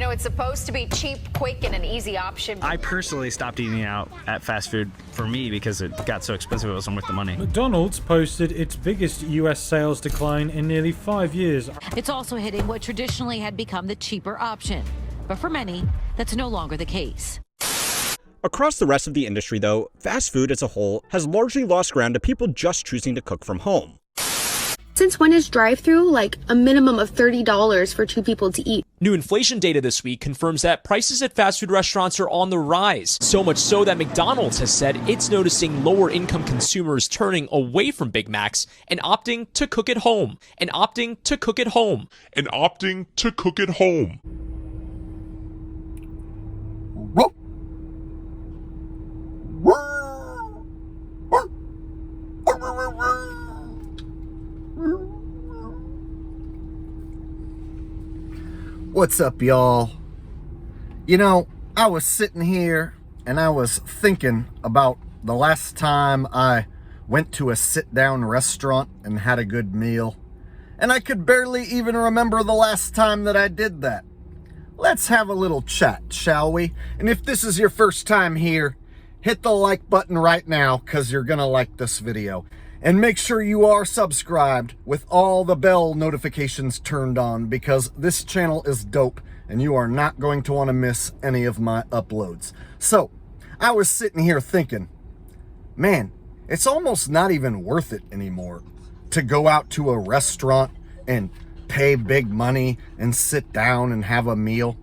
You know, it's supposed to be cheap, quick, and an easy option. I personally stopped eating out at fast food for me because it got so expensive it wasn't worth the money. McDonald's posted its biggest US sales decline in nearly 5 years. It's also hitting what traditionally had become the cheaper option. But for many, that's no longer the case. Across the rest of the industry, though, fast food as a whole has largely lost ground to people just choosing to cook from home. Since when is drive-thru like a minimum of $30 for 2 people to eat? New inflation data this week confirms that prices at fast food restaurants are on the rise. So much so that McDonald's has said it's noticing lower income consumers turning away from Big Macs and opting to cook at home. And opting to cook at home. And opting to cook at home. What's up, y'all? You know, I was sitting here and I was thinking about the last time I went to a sit-down restaurant and had a good meal, and I could barely even remember the last time that I did that. Let's have a little chat, shall we? And if this is your first time here, hit the like button right now because you're gonna like this video. And make sure you are subscribed with all the bell notifications turned on because this channel is dope and you are not going to want to miss any of my uploads. So, I was sitting here thinking, man, it's almost not even worth it anymore to go out to a restaurant and pay big money and sit down and have a meal.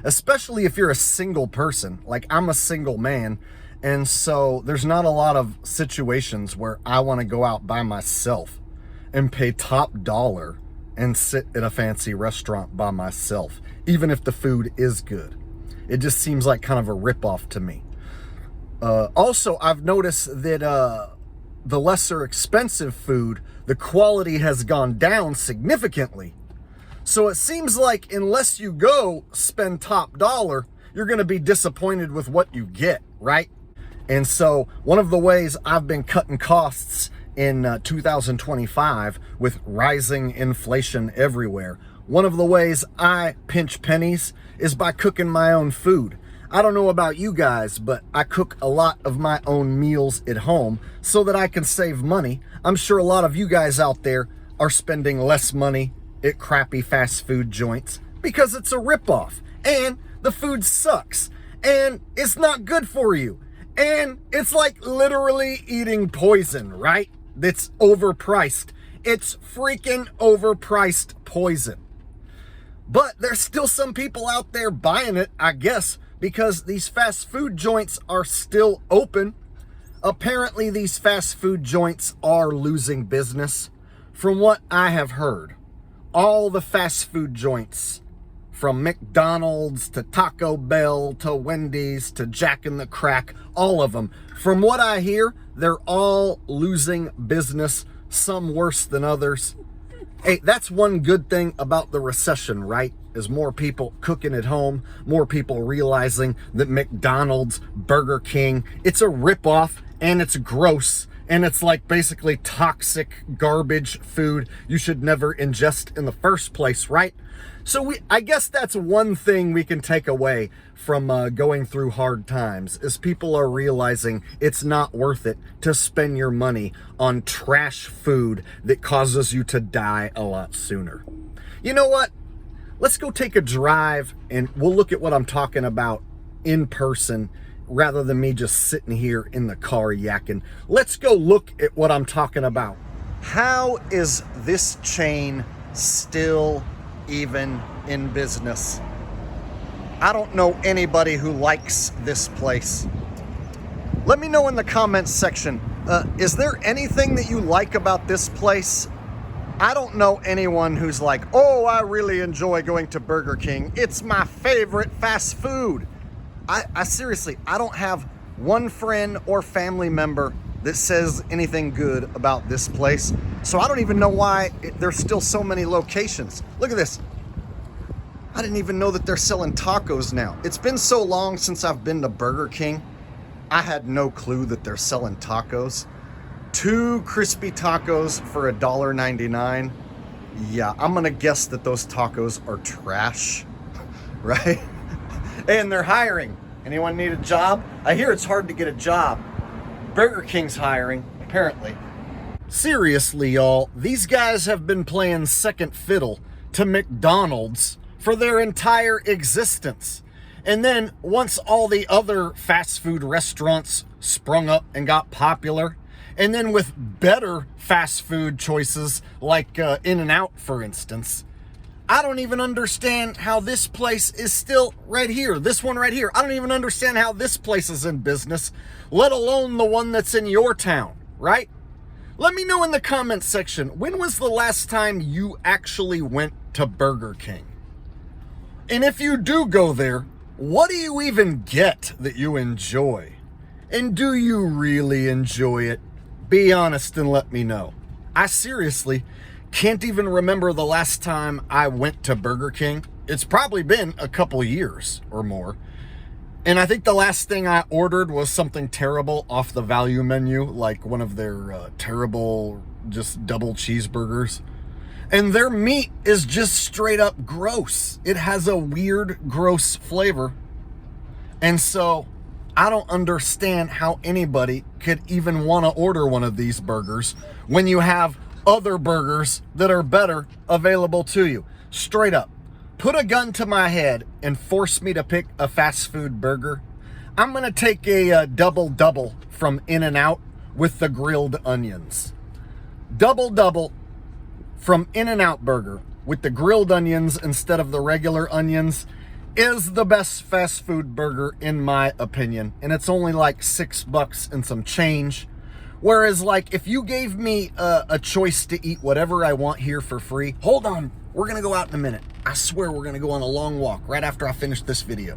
Especially if you're a single person, like I'm a single man. And so there's not a lot of situations where I want to go out by myself and pay top dollar and sit at a fancy restaurant by myself, even if the food is good. It just seems like kind of a ripoff to me. Also, I've noticed that the lesser expensive food, the quality has gone down significantly. So it seems like unless you go spend top dollar, you're going to be disappointed with what you get, right? And so one of the ways I've been cutting costs in 2025 with rising inflation everywhere, one of the ways I pinch pennies is by cooking my own food. I don't know about you guys, but I cook a lot of my own meals at home so that I can save money. I'm sure a lot of you guys out there are spending less money at crappy fast food joints because it's a ripoff and the food sucks and it's not good for you. And it's like literally eating poison, right? That's overpriced. It's freaking overpriced poison. But there's still some people out there buying it, I guess, because these fast food joints are still open. Apparently, these fast food joints are losing business. From what I have heard, all the fast food joints, from McDonald's to Taco Bell to Wendy's to Jack in the Crack, all of them. From what I hear, they're all losing business, some worse than others. Hey, that's one good thing about the recession, right? Is more people cooking at home, more people realizing that McDonald's, Burger King, it's a ripoff and it's gross. And it's like basically toxic garbage food you should never ingest in the first place, right? So I guess that's one thing we can take away from going through hard times is people are realizing it's not worth it to spend your money on trash food that causes you to die a lot sooner. You know what? Let's go take a drive and we'll look at what I'm talking about in person rather than me just sitting here in the car yakking. Let's go look at what I'm talking about. How is this chain still even in business? I don't know anybody who likes this place. Let me know in the comments section, is there anything that you like about this place? I don't know anyone who's like, oh, I really enjoy going to Burger King. It's my favorite fast food. I seriously, I don't have one friend or family member that says anything good about this place. So I don't even know why there's still so many locations. Look at this. I didn't even know that they're selling tacos now. It's been so long since I've been to Burger King. I had no clue that they're selling tacos. 2 crispy tacos for $1.99. Yeah, I'm gonna guess that those tacos are trash. right? And they're hiring. Anyone need a job? I hear it's hard to get a job. Burger King's hiring, apparently. Seriously, y'all, these guys have been playing second fiddle to McDonald's for their entire existence. And then once all the other fast food restaurants sprung up and got popular, and then with better fast food choices like In-N-Out, for instance, I don't even understand how this place is still right here. This one right here. I don't even understand how this place is in business, let alone the one that's in your town, right? Let me know in the comments section, when was the last time you actually went to Burger King? And if you do go there, what do you even get that you enjoy? And do you really enjoy it? Be honest and let me know. I seriously can't even remember the last time I went to Burger King. It's probably been a couple years or more. And I think the last thing I ordered was something terrible off the value menu, like one of their terrible just double cheeseburgers. And their meat is just straight up gross. It has a weird, gross flavor. And so I don't understand how anybody could even want to order one of these burgers when you have other burgers that are better available to you. Straight up. Put a gun to my head and force me to pick a fast food burger. I'm going to take a double-double from In-N-Out with the grilled onions. Double-double from In-N-Out burger with the grilled onions instead of the regular onions is the best fast food burger in my opinion. And it's only like $6 and some change. Whereas like if you gave me a choice to eat whatever I want here for free, hold on, we're going to go out in a minute. I swear we're going to go on a long walk right after I finish this video.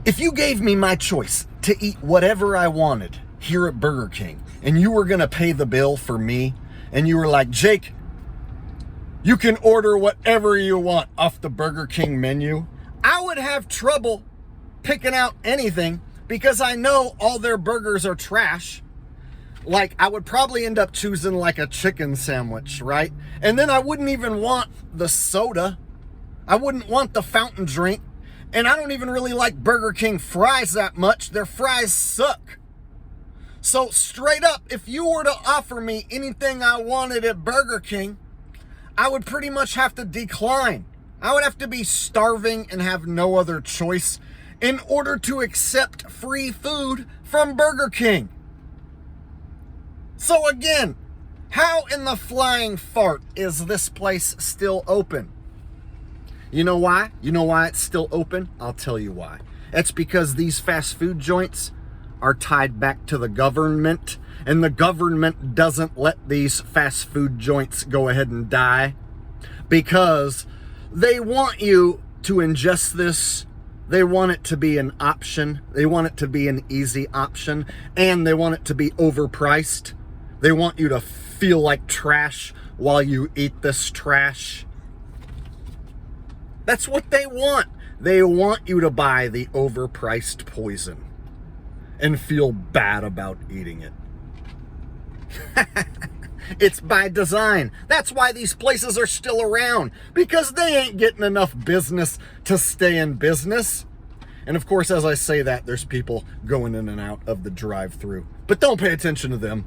If you gave me my choice to eat whatever I wanted here at Burger King and you were going to pay the bill for me and you were like, Jake, you can order whatever you want off the Burger King menu, I would have trouble picking out anything because I know all their burgers are trash. Like, I would probably end up choosing like a chicken sandwich, right? And then I wouldn't even want the soda. I wouldn't want the fountain drink. And I don't even really like Burger King fries that much. Their fries suck. So straight up, if you were to offer me anything I wanted at Burger King, I would pretty much have to decline. I would have to be starving and have no other choice in order to accept free food from Burger King. So again, how in the flying fart is this place still open? You know why? You know why it's still open? I'll tell you why. It's because these fast food joints are tied back to the government, and the government doesn't let these fast food joints go ahead and die because they want you to ingest this. They want it to be an option. They want it to be an easy option, and they want it to be overpriced. They want you to feel like trash while you eat this trash. That's what they want. They want you to buy the overpriced poison and feel bad about eating it. It's by design. That's why these places are still around, because they ain't getting enough business to stay in business. And of course, as I say that, there's people going in and out of the drive-thru, but don't pay attention to them.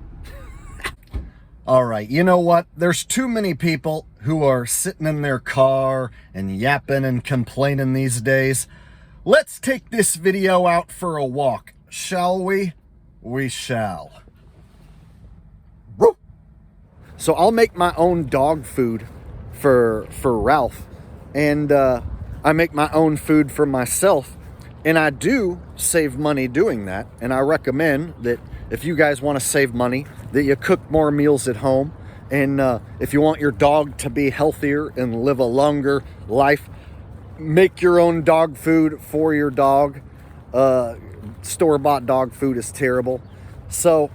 All right, you know what? There's too many people who are sitting in their car and yapping and complaining these days. Let's take this video out for a walk, shall we? We shall. So I'll make my own dog food for Ralph, and I make my own food for myself, and I do save money doing that. And I recommend that if you guys want to save money, that you cook more meals at home. And if you want your dog to be healthier and live a longer life, make your own dog food for your dog. Store-bought dog food is terrible. So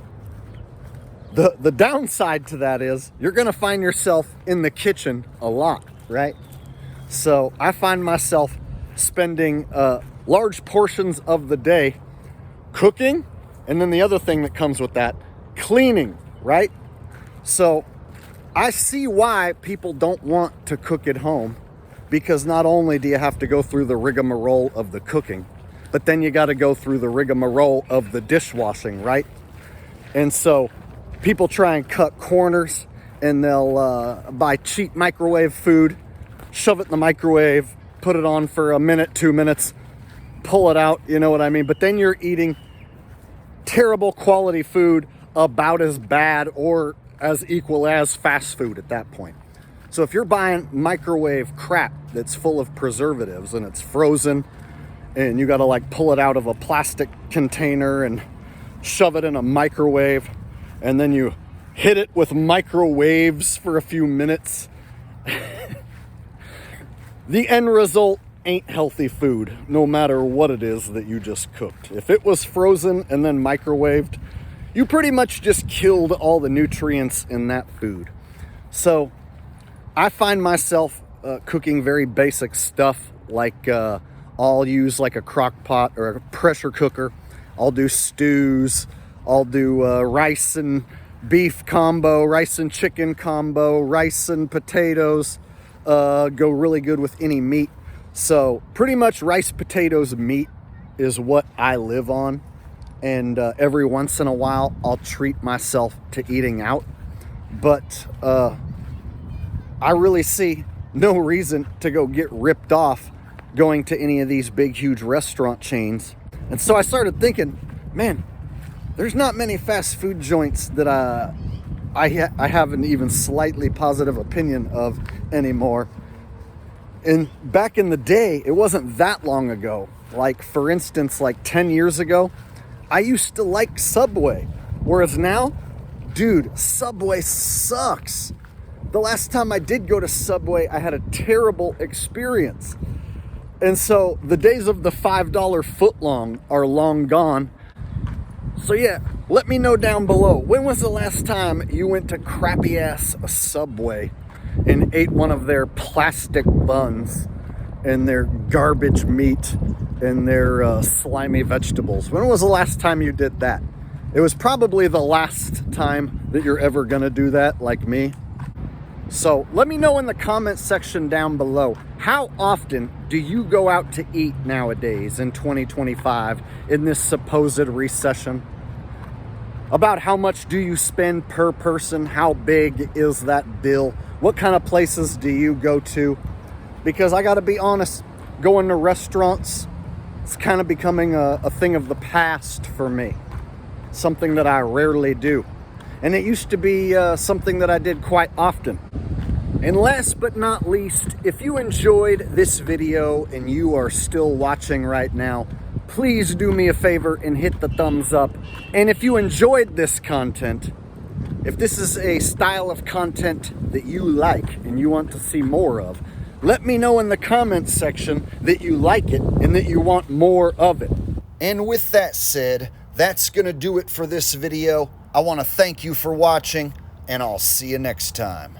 the downside to that is you're going to find yourself in the kitchen a lot, right? So I find myself spending large portions of the day cooking, and then the other thing that comes with that, cleaning, right? So I see why people don't want to cook at home because not only do you have to go through the rigmarole of the cooking, but then you got to go through the rigmarole of the dishwashing, right? And so people try and cut corners, and they'll buy cheap microwave food, shove it in the microwave, put it on for a minute, 2 minutes, pull it out, you know what I mean? But then you're eating terrible quality food, about as bad or as equal as fast food at that point. So if you're buying microwave crap that's full of preservatives and it's frozen, and you gotta like pull it out of a plastic container and shove it in a microwave, and then you hit it with microwaves for a few minutes, the end result ain't healthy food, no matter what it is that you just cooked. If it was frozen and then microwaved, you pretty much just killed all the nutrients in that food. So I find myself cooking very basic stuff, like I'll use like a crock pot or a pressure cooker. I'll do stews. I'll do rice and beef combo, rice and chicken combo, rice and potatoes. Go really good with any meat. So pretty much rice, potatoes, meat is what I live on. And every once in a while, I'll treat myself to eating out. But I really see no reason to go get ripped off going to any of these big, huge restaurant chains. And so I started thinking, man, there's not many fast food joints that I have an even slightly positive opinion of anymore. And back in the day, it wasn't that long ago. Like, for instance, like 10 years ago, I used to like Subway. Whereas now, dude, Subway sucks. The last time I did go to Subway, I had a terrible experience. And so the days of the $5 footlong are long gone. So yeah, let me know down below. When was the last time you went to crappy ass Subway and ate one of their plastic buns and their garbage meat and their slimy vegetables? When was the last time you did that? It was probably the last time that you're ever gonna do that, like me. So let me know in the comment section down below, how often do you go out to eat nowadays in 2025 in this supposed recession? About how much do you spend per person? How big is that bill? What kind of places do you go to? Because I gotta be honest, going to restaurants, it's kind of becoming a thing of the past for me. Something that I rarely do. And it used to be something that I did quite often. And last but not least, if you enjoyed this video and you are still watching right now, please do me a favor and hit the thumbs up. And if you enjoyed this content, if this is a style of content that you like and you want to see more of, let me know in the comments section that you like it and that you want more of it. And with that said, that's gonna do it for this video. I want to thank you for watching, and I'll see you next time.